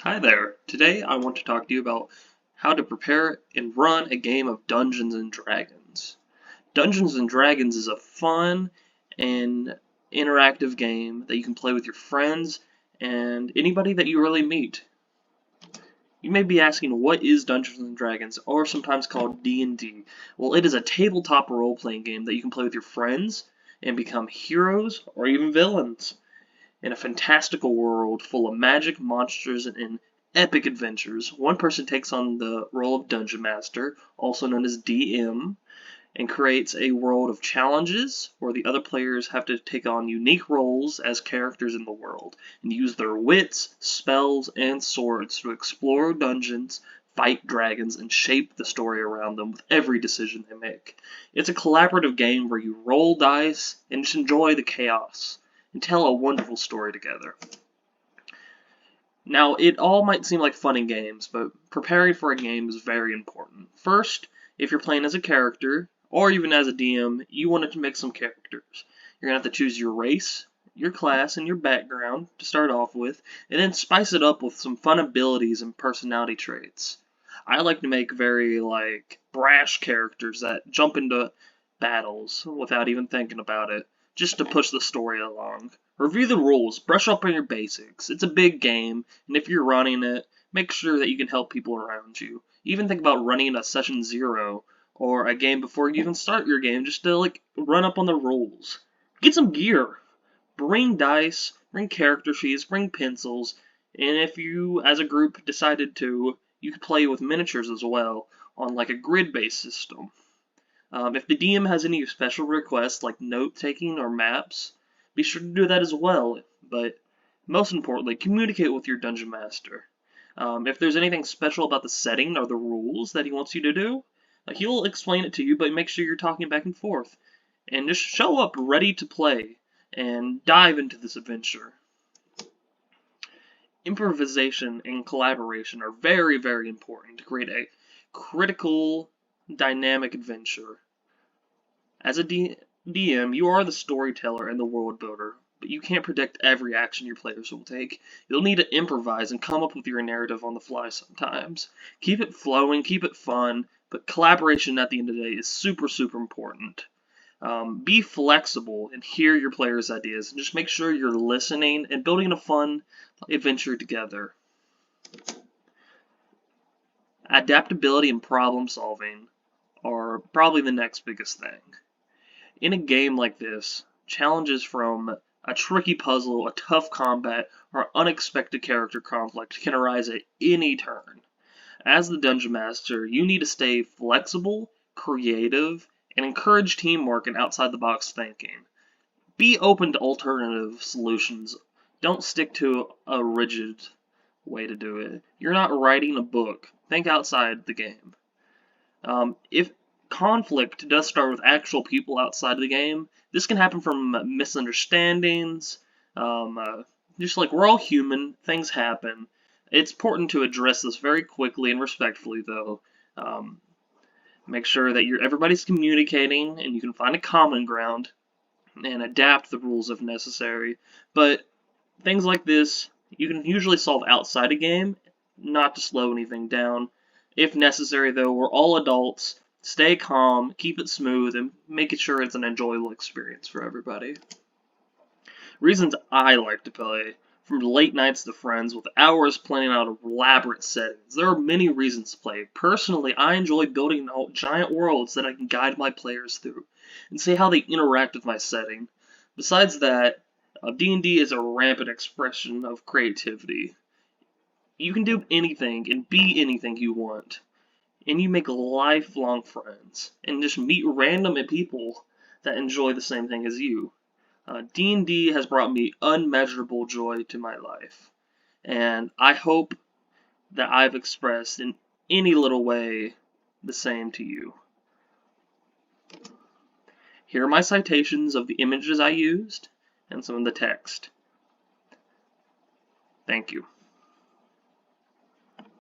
Hi there. Today I want to talk to you about how to prepare and run a game of Dungeons and Dragons. Dungeons and Dragons is a fun and interactive game that you can play with your friends and anybody that you really meet. You may be asking, what is Dungeons and Dragons, or sometimes called D&D? Well, it is a tabletop role-playing game that you can play with your friends and become heroes or even villains in a fantastical world full of magic, monsters, and epic adventures. One person takes on the role of Dungeon Master, also known as DM, and creates a world of challenges where the other players have to take on unique roles as characters in the world and use their wits, spells, and swords to explore dungeons, fight dragons, and shape the story around them with every decision they make. It's a collaborative game where you roll dice and just enjoy the chaos and tell a wonderful story together. Now, it all might seem like fun and games, but preparing for a game is very important. First, if you're playing as a character, or even as a DM, you want to make some characters. You're going to have to choose your race, your class, and your background to start off with, and then spice it up with some fun abilities and personality traits. I like to make very, brash characters that jump into battles without even thinking about it, just to push the story along. Review the rules, brush up on your basics. It's a big game, and if you're running it, make sure that you can help people around you. Even think about running a session 0 or a game before you even start your game, just to run up on the rules. Get some gear. Bring dice, bring character sheets, bring pencils, and if you as a group decided to, you could play with miniatures as well on a grid-based system. If the DM has any special requests like note-taking or maps, be sure to do that as well, but most importantly, communicate with your Dungeon Master. If there's anything special about the setting or the rules that he wants you to do, he'll explain it to you, but make sure you're talking back and forth. And just show up ready to play and dive into this adventure. Improvisation and collaboration are very, very important to create a critical, dynamic adventure. As a DM, you are the storyteller and the world builder, but you can't predict every action your players will take. You'll need to improvise and come up with your narrative on the fly sometimes. Keep it flowing, keep it fun, but collaboration at the end of the day is super, super important. Be flexible and hear your players' ideas, and just make sure you're listening and building a fun adventure together. Adaptability and problem solving are probably the next biggest thing. In a game like this, challenges from a tricky puzzle, a tough combat, or unexpected character conflict can arise at any turn. As the Dungeon Master, you need to stay flexible, creative, and encourage teamwork and outside-the-box thinking. Be open to alternative solutions. Don't stick to a rigid way to do it. You're not writing a book. Think outside the game. If conflict does start with actual people outside of the game, this can happen from misunderstandings. Just we're all human, things happen. It's important to address this very quickly and respectfully, though. Make sure that everybody's communicating and you can find a common ground and adapt the rules if necessary. But things like this, you can usually solve outside a game, not to slow anything down. If necessary, though, we're all adults. Stay calm, keep it smooth, and make sure it's an enjoyable experience for everybody. Reasons I like to play: from late nights to friends with hours planning out elaborate settings. There are many reasons to play. Personally, I enjoy building out giant worlds that I can guide my players through and see how they interact with my setting. Besides that, D&D is a rampant expression of creativity. You can do anything and be anything you want. And you make lifelong friends, and just meet random people that enjoy the same thing as you. D&D has brought me unmeasurable joy to my life, and I hope that I've expressed in any little way the same to you. Here are my citations of the images I used and some of the text. Thank you.